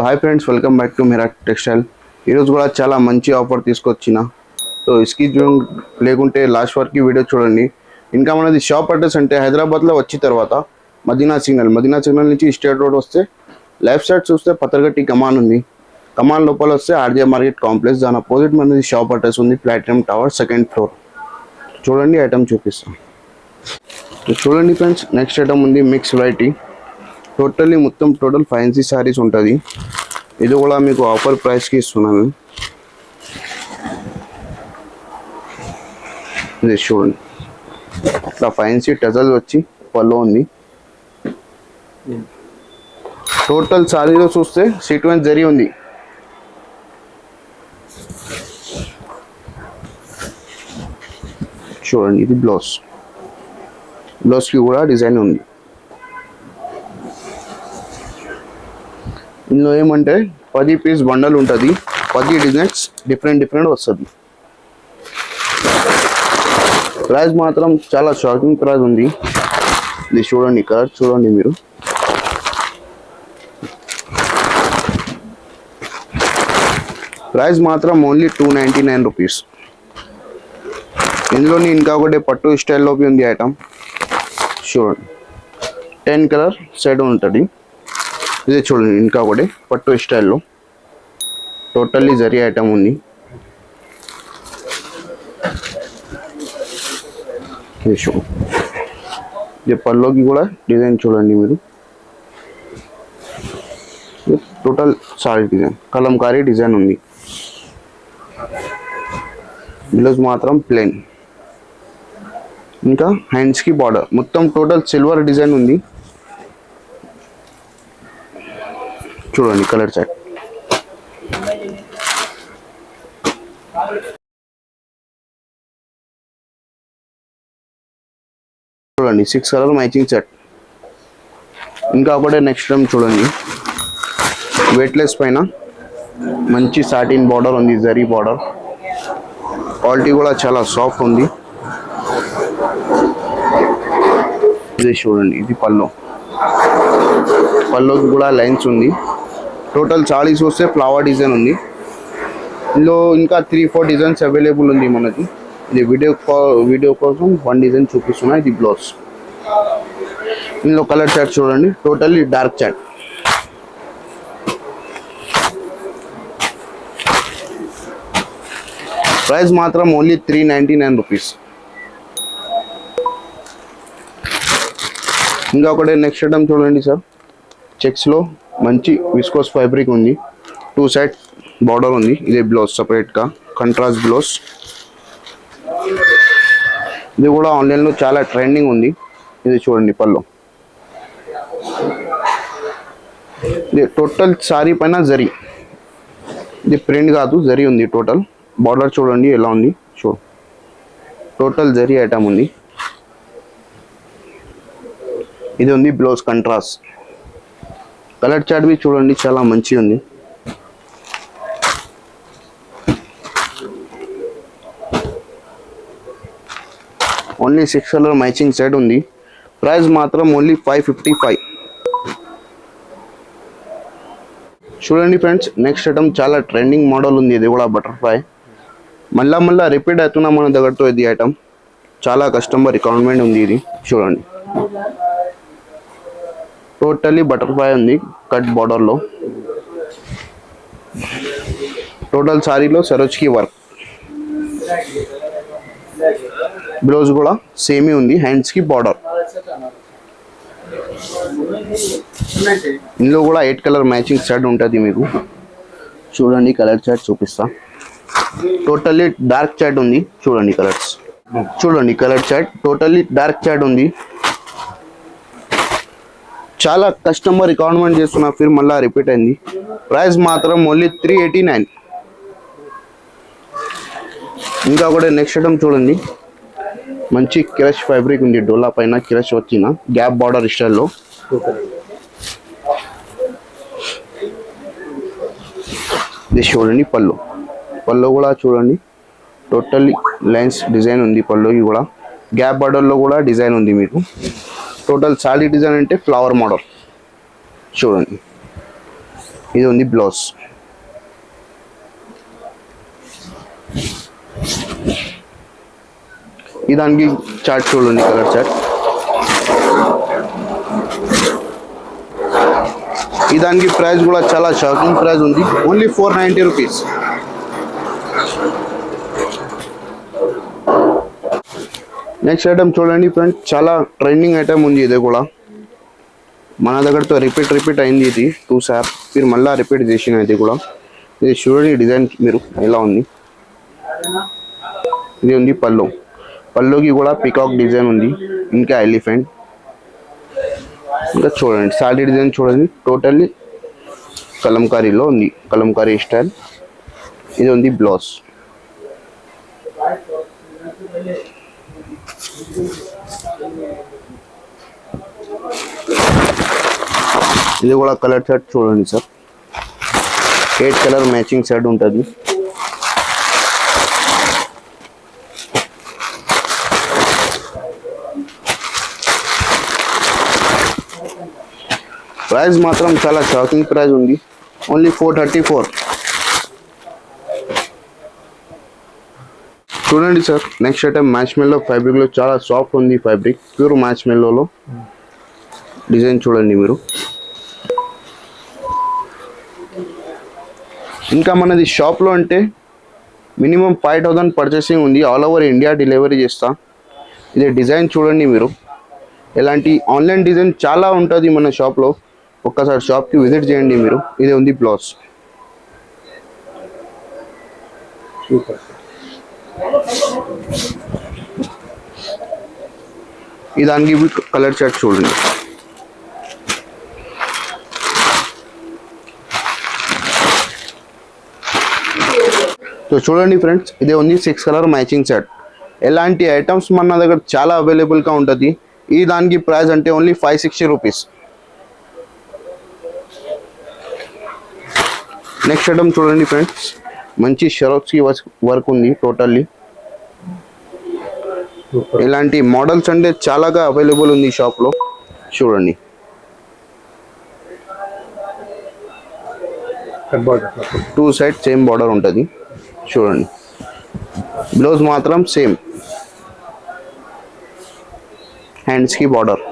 Hi friends, welcome back to Mirak textile. ఈరోజు కూడా చాలా మంచి ఆఫర్ తీసుకొచ్చిన. సో ఇస్కి లేకుంటే లాస్ట్ వరకు వీడియో చూడండి. ఇంకా మనది షాప్ అడ్రస్ అంటే హైదరాబాద్లో వచ్చిన తర్వాత మదీనా సిగ్నల్ నుంచి స్టేట్ రోడ్ వస్తే లెఫ్ట్ సైడ్ చూస్తే పతర్గట్టి కమాన్ ఉంది. కమాన్ లోపల వస్తే ఆర్జే మార్కెట్ కాంప్లెక్స్, దాని అపోజిట్ మనది షాప్ అడ్రస్ ఉంది. Platinum tower, second floor. చూడండి, ఐటమ్ చూపిస్తాం. చూడండి ఫ్రెండ్స్, నెక్స్ట్ ఐటమ్ ఉంది mix variety. Total fancy saris ఉంటుంది. ఇది కూడా మీకు ఆఫర్ ప్రైస్కి ఇస్తున్నాను. ఇది చూడండి, ఇట్లా ఫ్యాన్సీ టజల్ వచ్చి పళ్ళు ఉంది. టోటల్ సారీలో చూస్తే సీక్వెన్స్ జరీ ఉంది. చూడండి, ఇది బ్లౌజ్కి కూడా డిజైన్ ఉంది. ఇందులో ఏమంటే 10 పీస్ బండల్ ఉంటుంది. 10 డిజైన్స్ డిఫరెంట్ వస్తుంది. ప్రైస్ మాత్రం చాలా షాకింగ్ ప్రైస్ ఉంది. ఇది చూడండి, కలర్ చూడండి మీరు. ప్రైస్ మాత్రం ఓన్లీ 299 రూపీస్. ఇందులోని ఇంకా ఒకటి పట్టు స్టైల్లోకి ఉంది ఐటమ్. చూడండి, 10 కలర్ సెట్ ఉంటుంది. ఇది చూడండి, ఇంకా ఒకటి పట్టు స్టైల్లో టోటల్లీ జరీ ఐటమ్ ఉంది. ఇది పల్లోకి కూడా డిజైన్ చూడండి మీరు. Total sorry design, Kalamkari design ఉంది. బ్లౌజ్ మాత్రం ప్లెయిన్. ఇంకా హ్యాండ్స్కి బార్డర్ మొత్తం టోటల్ సిల్వర్ డిజైన్ ఉంది. చూడండి కలర్ చార్ట్. చూడండి 6 కలర్ మ్యాచింగ్ సెట్. ఇంకా ఒకటే నెక్స్ట్ టైం చూడండి, వెయిట్లెస్ పైన మంచి సాటిన్ బార్డర్ ఉంది, జరీ బార్డర్. క్వాలిటీ కూడా చాలా సాఫ్ట్ ఉంది. ఇది చూడండి, ఇది పల్లోకి కూడా లైన్స్ ఉంది. టోటల్ సారీ చూస్తే ఫ్లవర్ డిజైన్ ఉంది. ఇందులో ఇంకా 3-4 డిజైన్స్ అవైలబుల్ ఉంది మనకి. ఇది వీడియో కోసం 1 డిజైన్ చూపిస్తున్నా. ఇది బ్లౌజ్. ఇందులో కలర్ చార్ట్ చూడండి, టోటల్లీ డార్క్ చార్ట్. ప్రైస్ మాత్రం ఓన్లీ 399 రూపీస్. ఇంకా ఒకటి నెక్స్ట్ ఐటమ్ చూడండి సార్. చెక్స్లో మంచి విస్కోస్ ఫ్యాబ్రిక్ ఉంది. 2 సైడ్ బార్డర్ ఉంది. ఇదే బ్లౌజ్ సపరేట్గా కంట్రాస్ట్ బ్లౌజ్. ఇది కూడా ఆన్లైన్లో చాలా ట్రెండింగ్ ఉంది. ఇది చూడండి పళ్ళు. ఇది టోటల్ సారీ పైన జరీ, ఇది ప్రింట్ కాదు, జరీ ఉంది. టోటల్ బార్డర్ చూడండి ఎలా ఉంది. టోటల్ జరీ ఐటమ్ ఉంది. ఇది ఉంది బ్లౌజ్ కంట్రాస్ట్. కలర్ చార్ట్ भी చూడండి, చాలా మంచి ఉంది. ఓన్లీ 6 కలర్ మ్యాచింగ్ సెట్ ఉంది. ప్రైస్ మాత్రం ఓన్లీ 555. చూడండి ఫ్రెండ్స్, నెక్స్ట్ ఐటమ్ చాలా ట్రెండింగ్ మోడల్ ఉంది. ఇది కూడా బటర్ఫ్లై. మళ్ళా రిపీట్ అవుతున్నా మన దగ్గరతో. ఇది ఐటమ్ చాలా కస్టమర్ రిక్వైర్మెంట్ ఉంది. ఇది చూడండి, టోటల్లీ బటర్ఫ్లై ఉంది కట్ బార్డర్లో. టోటల్ సారీలో సరోజ్కి వర్క్. బ్లౌజ్ కూడా సేమే ఉంది, హ్యాండ్స్కి బార్డర్. ఇందులో కూడా 8 కలర్ మ్యాచింగ్ సెట్ ఉంటుంది మీకు. చూడండి కలర్ చార్ట్ చూపిస్తా. టోటల్లీ డార్క్ చార్ట్ ఉంది. చూడండి కలర్స్. చూడండి colour chart, totally dark chart ఉంది. చాలా కస్టమర్ రిక్వైర్మెంట్ చేస్తున్నా, ఫిర్ మళ్ళీ రిపీట్ అయింది. ప్రైస్ మాత్రం ఓన్లీ 389. ఇంకా కూడా నెక్స్ట్ ఐటమ్ చూడండి, మంచి క్రష్ ఫ్యాబ్రిక్ ఉంది. డోలా పైన క్రష్ వచ్చిన గ్యాప్ బార్డర్ స్టైల్లో. ఇది చూడండి పళ్ళు కూడా చూడండి, టోటల్లీ లైన్స్ డిజైన్ ఉంది. పళ్ళుకి కూడా గ్యాప్ బార్డర్లో కూడా డిజైన్ ఉంది మీకు. టోటల్ సారీ డిజైన్ అంటే ఫ్లవర్ మోడల్. చూడండి ఇది ఉంది బ్లౌజ్. ఈ దానికి చార్ట్ చూడండి, కలర్ చార్ట్. ఈ దానికి ప్రైస్ కూడా చాలా షాకింగ్ ప్రైస్ ఉంది, ఓన్లీ 490 రూపీస్. నెక్స్ట్ ఐటమ్ చూడండి ఫ్రెండ్స్, చాలా ట్రెండింగ్ ఐటమ్ ఉంది. ఇది కూడా మన దగ్గరతో రిపీట్ అయింది. ఇది 2 సార్ మీరు మళ్ళీ రిపీట్ చేసిన. ఇది కూడా ఇది చూడండి డిజైన్ మీరు ఎలా ఉంది. ఇది ఉంది పల్లోకి కూడా పికాక్ డిజైన్ ఉంది, ఇంకా ఎలిఫెంట్. ఇంకా చూడండి సారీ డిజైన్ చూడండి, టోటల్లీ కలంకారీలో ఉంది, కలంకారీ స్టైల్. ఇది ఉంది బ్లౌజ్. ఇది కూడా కలర్ సెట్ చూడండి సార్, 8 కలర్ మ్యాచింగ్ సెట్ ఉంటుంది. ప్రైస్ మాత్రం చాలా షాకింగ్ ప్రైస్ ఉంది, ఓన్లీ 434. చూడండి సార్, నెక్స్ట్ ఐటమ్ మ్యాచ్ మెల్లో ఫ్యాబ్రిక్లో చాలా సాఫ్ట్ ఉంది. ఫ్యాబ్రిక్ ప్యూర్ మ్యాచ్ మెల్లోలో డిజైన్ చూడండి మీరు. ఇంకా మనది షాప్లో అంటే మినిమం 5000 పర్చేసింగ్ ఉంది, ఆల్ ఓవర్ ఇండియా డెలివరీ చేస్తా. ఇది డిజైన్ చూడండి మీరు, ఇలాంటి ఆన్లైన్ డిజైన్ చాలా ఉంటుంది మన షాప్లో, ఒక్కసారి షాప్కి విజిట్ చేయండి మీరు. ఇది ఉంది బ్లౌజ్. ఈ దానికి కలర్ చార్ట్ చూడండి. సో చూడండి ఫ్రెండ్స్, ఇదే ఉంది 6 కలర్ మ్యాచింగ్ సెట్. ఇలాంటి ఐటమ్స్ మన దగ్గర చాలా అవైలబుల్గా ఉంటుంది. ఈ దానికి ప్రైస్ అంటే ఓన్లీ 560 రూపీస్. నెక్స్ట్ ఐటమ్ చూడండి ఫ్రెండ్స్, మంచి షరోక్స్కి వర్క్ ఉంది టోటల్లీ. ఇలాంటి మోడల్స్ అంటే చాలాగా అవైలబుల్ ఉంది షాప్లో. చూడండి 2 సైడ్ సేమ్ బార్డర్ ఉంటుంది. చూడండి బ్లౌజ్ మాత్రం సేమ్, హ్యాండ్స్కి బార్డర్.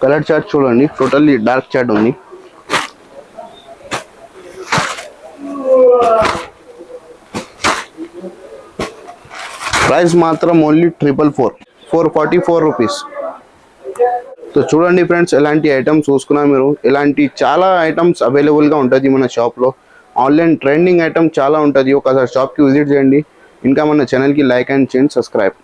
కలర్ చార్ట్ చూడండి, టోటల్లీ డార్క్ చార్ట్ ఉంది. ప్రైస్ మాత్రం ఓన్లీ 444 రూపీస్. సో చూడండి ఫ్రెండ్స్, ఎలాంటి ఐటమ్స్ చూసుకున్నా మీరు, ఇలాంటి చాలా ఐటమ్స్ అవైలబుల్గా ఉంటుంది మన షాప్లో. ఆన్లైన్ ట్రెండింగ్ ఐటమ్ చాలా ఉంటుంది, ఒకసారి షాప్కి విజిట్ చేయండి. ఇంకా మన ఛానల్కి లైక్ అండ్ చేయండి, సబ్స్క్రైబ్.